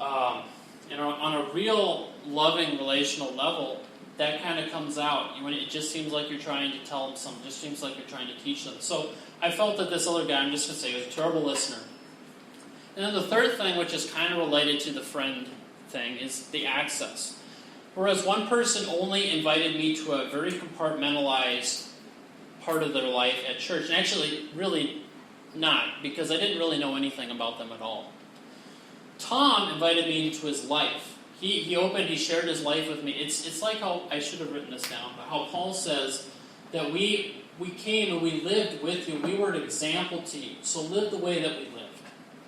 on a real loving relational level, that kind of comes out. It just seems like you're trying to tell them something. It just seems like you're trying to teach them. So I felt that this other guy, I'm just going to say, was a terrible listener. And then the third thing, which is kind of related to the friend thing, is the access. Whereas one person only invited me to a very compartmentalized part of their life at church, and actually really not, because I didn't really know anything about them at all. Tom invited me into his life. He shared his life with me. It's like how, I should have written this down, but how Paul says that we came and we lived with you. We were an example to you. So live the way that we lived.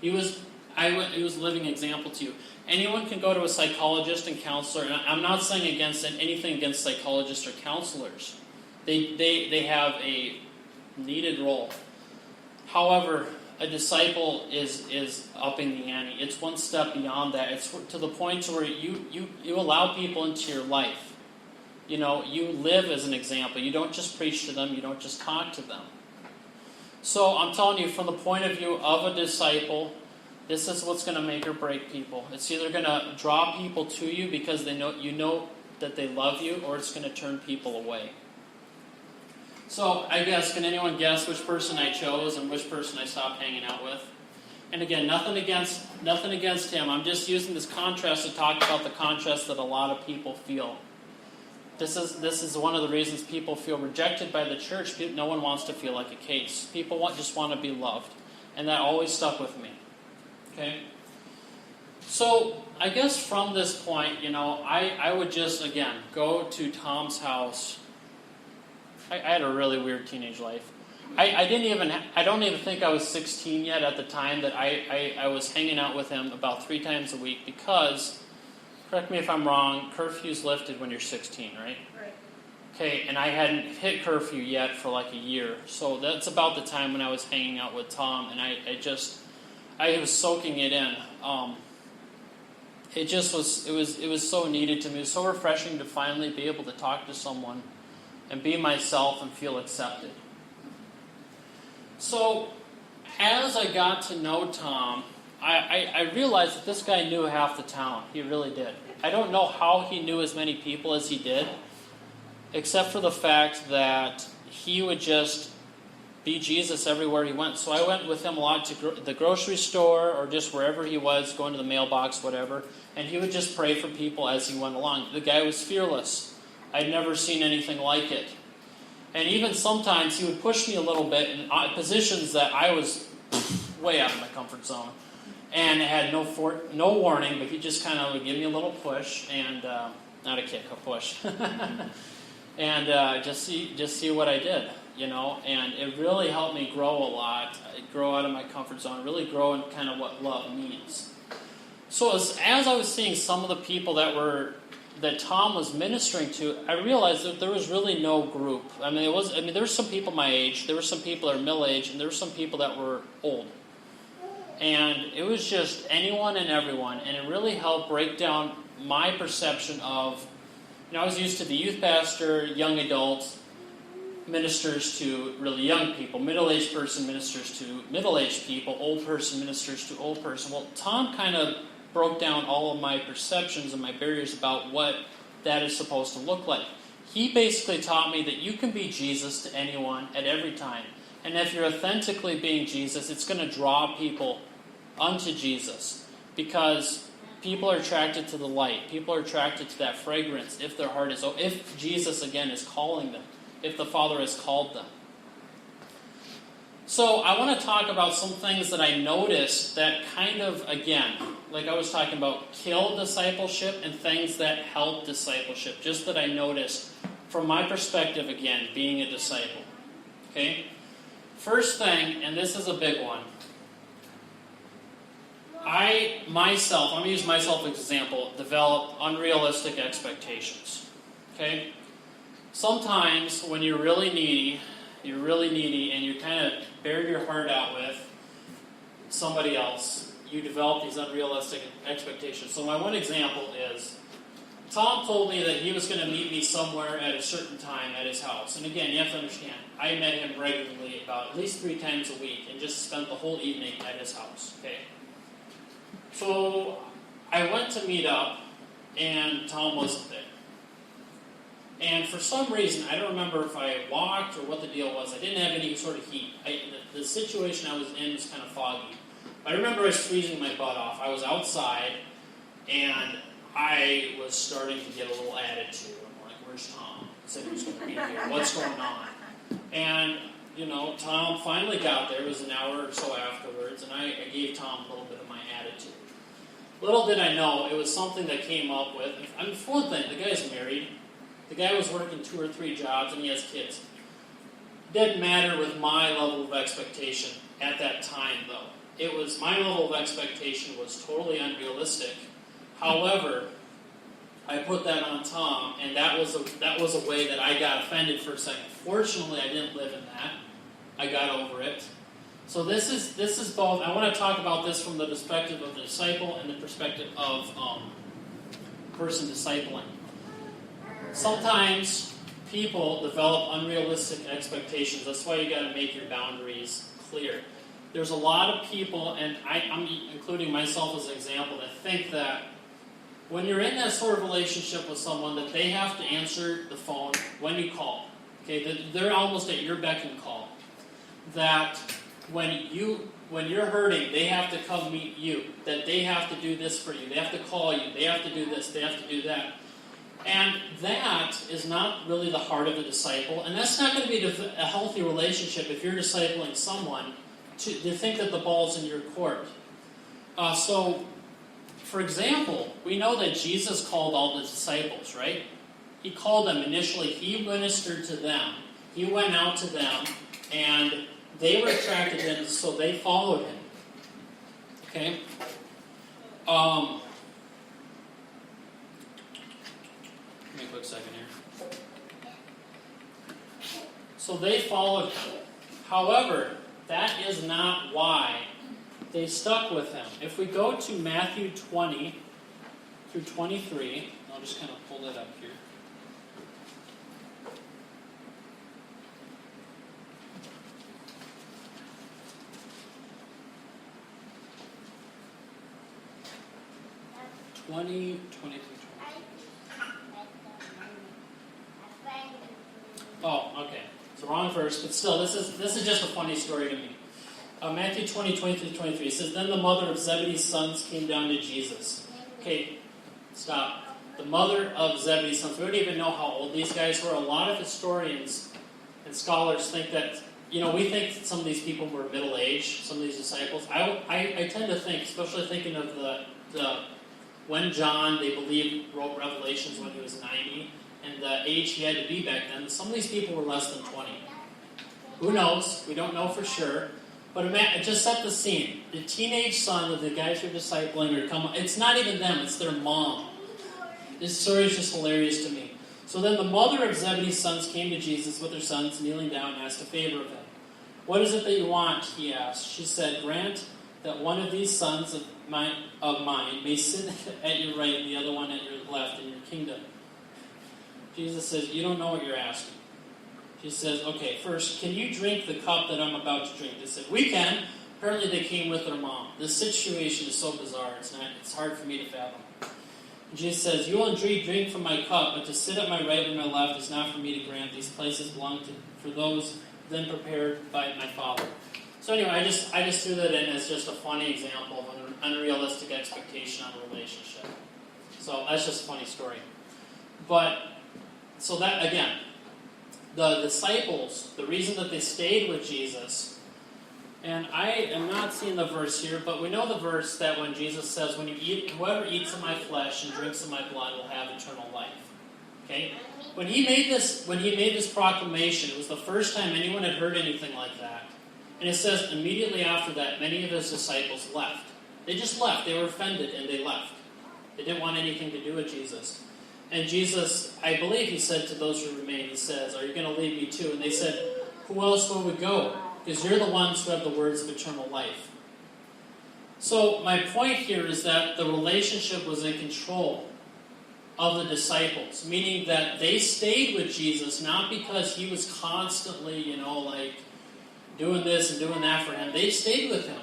He was a living example to you. Anyone can go to a psychologist and counselor, and I'm not saying anything against psychologists or counselors. They have a needed role. However, a disciple is upping the ante. It's one step beyond that. It's to the point where you allow people into your life. You live as an example. You don't just preach to them. You don't just talk to them. So I'm telling you, from the point of view of a disciple, this is what's going to make or break people. It's either going to draw people to you because you know that they love you, or it's going to turn people away. So I guess, can anyone guess which person I chose and which person I stopped hanging out with? And again, nothing against him. I'm just using this contrast to talk about the contrast that a lot of people feel. This is one of the reasons people feel rejected by the church. No one wants to feel like a case. People just want to be loved. And that always stuck with me. Okay? So I guess from this point, I would just, again, go to Tom's house. I had a really weird teenage life. I don't even think I was 16 yet at the time that I was hanging out with him about 3 times a week because, correct me if I'm wrong, curfew's lifted when you're 16, right? Right. Okay, and I hadn't hit curfew yet for like a year. So that's about the time when I was hanging out with Tom, and I was soaking it in. It was so needed to me. It was so refreshing to finally be able to talk to someone and be myself and feel accepted. So, as I got to know Tom, I realized that this guy knew half the town. He really did. I don't know how he knew as many people as he did, except for the fact that he would just be Jesus everywhere he went. So I went with him a lot to the grocery store or just wherever he was, going to the mailbox, whatever, and he would just pray for people as he went along. The guy was fearless. I'd never seen anything like it. And even sometimes he would push me a little bit in positions that I was way out of my comfort zone. And it had no warning, but he just kind of would give me a little push, and not a kick, a push. And just see what I did, And it really helped me grow a lot, grow out of my comfort zone, really grow in kind of what love means. So as I was seeing some of the people that Tom was ministering to, I realized that there was really no group. There were some people my age, there were some people that were middle-aged, and there were some people that were old. And it was just anyone and everyone, and it really helped break down my perception of, I was used to the youth pastor, young adults, ministers to really young people, middle-aged person ministers to middle-aged people, old person ministers to old person. Well, Tom kind of broke down all of my perceptions and my barriers about what that is supposed to look like. He basically taught me that you can be Jesus to anyone at every time. And if you're authentically being Jesus, it's going to draw people unto Jesus. Because people are attracted to the light. People are attracted to that fragrance if their heart is open. If Jesus, again, is calling them. If the Father has called them. So I want to talk about some things that I noticed that kind of, again, like I was talking about, kill discipleship and things that help discipleship. Just that I noticed from my perspective, again, being a disciple. Okay? First thing, and this is a big one. I'm going to use myself as an example, develop unrealistic expectations. Okay? Sometimes when you're really needy, and you kind of bare your heart out with somebody else, you develop these unrealistic expectations. So my one example is, Tom told me that he was going to meet me somewhere at a certain time at his house. And again, you have to understand, I met him regularly about at least 3 times a week and just spent the whole evening at his house. Okay. So I went to meet up, and Tom wasn't there. And for some reason, I don't remember if I walked or what the deal was. I didn't have any sort of heat. The situation I was in was kind of foggy. I remember I was freezing my butt off. I was outside, and I was starting to get a little attitude. I'm like, where's Tom? He said he was going to be here. What's going on? And, Tom finally got there. It was an hour or so afterwards, and I gave Tom a little bit of my attitude. Little did I know, it was something that came up with. For one thing, the guy's married. The guy was working 2 or 3 jobs, and he has kids. It didn't matter with my level of expectation at that time, though. My level of expectation was totally unrealistic. However, I put that on Tom, and that was a way that I got offended for a second. Fortunately, I didn't live in that. I got over it. So this is both. I want to talk about this from the perspective of the disciple and the perspective of person discipling. Sometimes people develop unrealistic expectations. That's why you got to make your boundaries clear. There's a lot of people, and I'm including myself as an example, that think that when you're in that sort of relationship with someone, that they have to answer the phone when you call. Okay, that they're almost at your beck and call. That when you're hurting, they have to come meet you. That they have to do this for you. They have to call you. They have to do this. They have to do that. And that is not really the heart of a disciple. And that's not going to be a healthy relationship if you're discipling someone to think that the ball's in your court. So, for example, we know that Jesus called all the disciples, right? He called them initially. He ministered to them. He went out to them, and they were attracted to him, so they followed him. Okay? Give me a quick second here. So they followed him. However, that is not why they stuck with him. If we go to Matthew 20 through 23, I'll just kind of pull that up here. Oh, okay. It's the wrong verse, but still, this is just a funny story to me. Matthew 20, 23 says, Then the mother of Zebedee's sons came down to Jesus. Okay, stop. The mother of Zebedee's sons. We don't even know how old these guys were. A lot of historians and scholars think that, we think some of these people were middle-aged, some of these disciples. I tend to think, especially thinking of the when John, they believe, wrote Revelations when he was 90, and the age he had to be back then, some of these people were less than 20. Who knows? We don't know for sure. But just set the scene. The teenage son of the guys who are discipling it's not even them, it's their mom. This story is just hilarious to me. So then the mother of Zebedee's sons came to Jesus with her sons, kneeling down and asked a favor of him. What is it that you want? He asked. She said, Grant that one of these sons of mine may sit at your right and the other one at your left in your kingdom. Jesus says, you don't know what you're asking. She says, okay, first, can you drink the cup that I'm about to drink? They said, we can. Apparently they came with their mom. This situation is so bizarre, it's hard for me to fathom. And Jesus says, you will indeed drink from my cup, but to sit at my right or my left is not for me to grant. These places belong for those then prepared by my Father. So anyway, I just threw that in as just a funny example of an unrealistic expectation on a relationship. So that's just a funny story. But, so that, again, the disciples, the reason that they stayed with Jesus, and I am not seeing the verse here, but we know the verse that when Jesus says, whoever eats of my flesh and drinks of my blood will have eternal life. Okay? When he made this proclamation, it was the first time anyone had heard anything like that. And it says, immediately after that, many of his disciples left. They just left. They were offended, and they left. They didn't want anything to do with Jesus. And Jesus, I believe he said to those who remained, he says, are you going to leave me too? And they said, who else will we go? Because you're the ones who have the words of eternal life. So my point here is that the relationship was in control of the disciples, meaning that they stayed with Jesus not because he was constantly, doing this and doing that for him. They stayed with him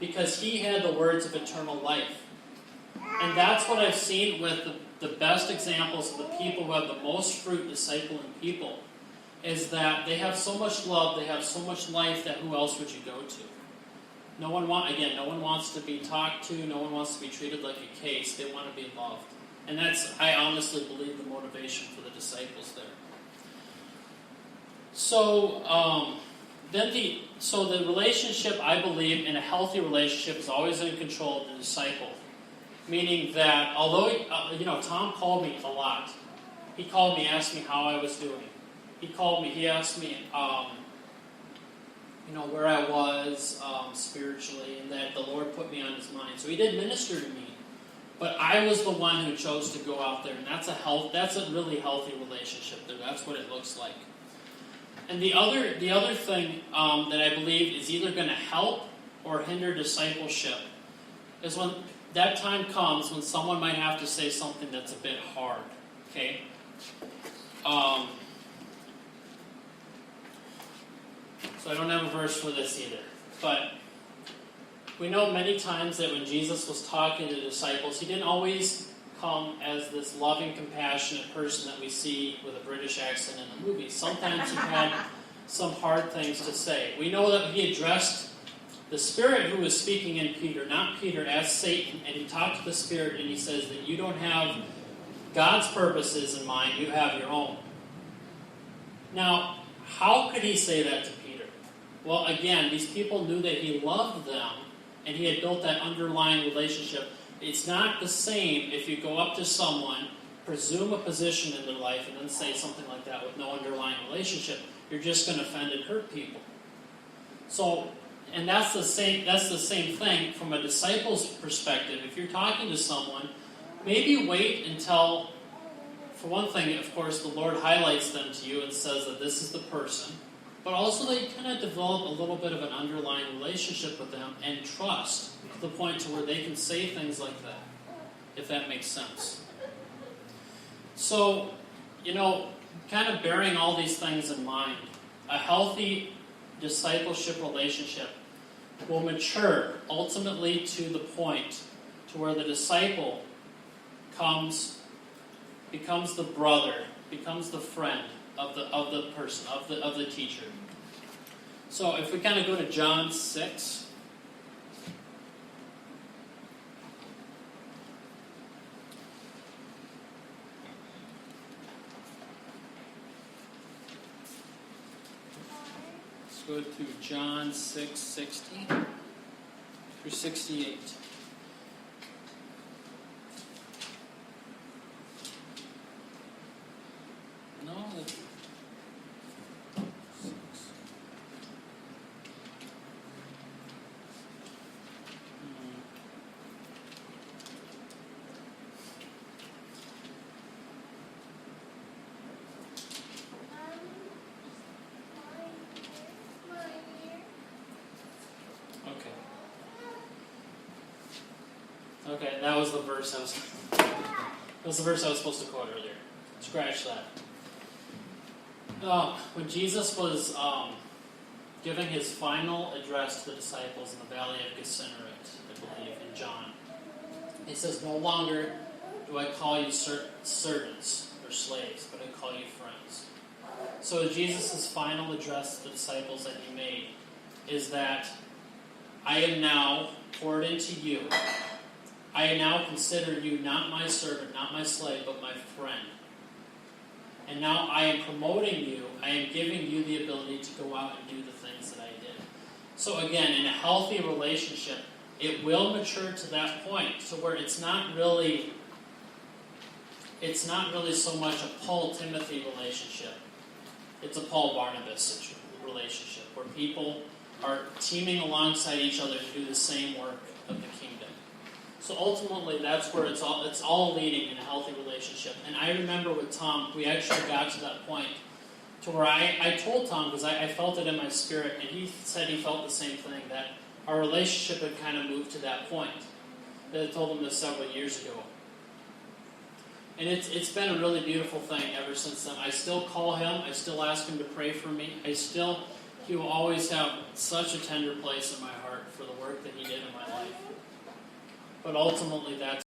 because he had the words of eternal life. And that's what I've seen with the best examples of the people who have the most fruit discipling people, is that they have so much love, they have so much life, that who else would you go to? No one wants to be talked to, no one wants to be treated like a case, they want to be loved. And that's, I honestly believe, the motivation for the disciples there. So, the relationship, I believe, in a healthy relationship is always in control of the disciple. Meaning that, although, Tom called me a lot. He called me, asked me how I was doing. He asked me, where I was spiritually, and that the Lord put me on his mind. So he did minister to me. But I was the one who chose to go out there, and that's a really healthy relationship there. That's what it looks like. And the other thing that I believe is either going to help or hinder discipleship is when that time comes when someone might have to say something that's a bit hard. Okay? So I don't have a verse for this either. But we know many times that when Jesus was talking to the disciples, he didn't always come as this loving, compassionate person that we see with a British accent in the movies. Sometimes he had some hard things to say. We know that he addressed the Spirit who was speaking in Peter, not Peter, as Satan, and he talked to the Spirit and he says that you don't have God's purposes in mind, you have your own. Now, how could he say that to Peter? Well, again, these people knew that he loved them and he had built that underlying relationship. It's not the same if you go up to someone, presume a position in their life, and then say something like that with no underlying relationship. You're just going to offend and hurt people. So, and that's the same thing from a disciple's perspective. If you're talking to someone, maybe wait until, for one thing, of course, the Lord highlights them to you and says that this is the person. But also they kind of develop a little bit of an underlying relationship with them and trust to the point to where they can say things like that, if that makes sense. So, kind of bearing all these things in mind, a healthy discipleship relationship will mature ultimately to the point to where the disciple becomes the brother, becomes the friend of the person, of the teacher. So if we kind of go to John 6. Let's go to John 6:60 through 68. No, that's 6. Okay, that was the verse I was supposed to quote earlier. Scratch that. When Jesus was giving his final address to the disciples in the Valley of Gennesaret, I believe, in John, he says, "No longer do I call you servants or slaves, but I call you friends." So Jesus' final address to the disciples that he made is that I am now poured into you. I now consider you not my servant, not my slave, but my friend. And now I am promoting you. I am giving you the ability to go out and do the things that I did. So again, in a healthy relationship, it will mature to that point to where it's not really so much a Paul-Timothy relationship. It's a Paul-Barnabas relationship where people are teaming alongside each other to do the same work of the kingdom. So ultimately, that's where it's all leading in a healthy relationship. And I remember with Tom, we actually got to that point to where I told Tom, because I felt it in my spirit, and he said he felt the same thing, that our relationship had kind of moved to that point. I told him this several years ago. And it's been a really beautiful thing ever since then. I still call him. I still ask him to pray for me. He will always have such a tender place in my heart for the work that he did in my life. But ultimately, that's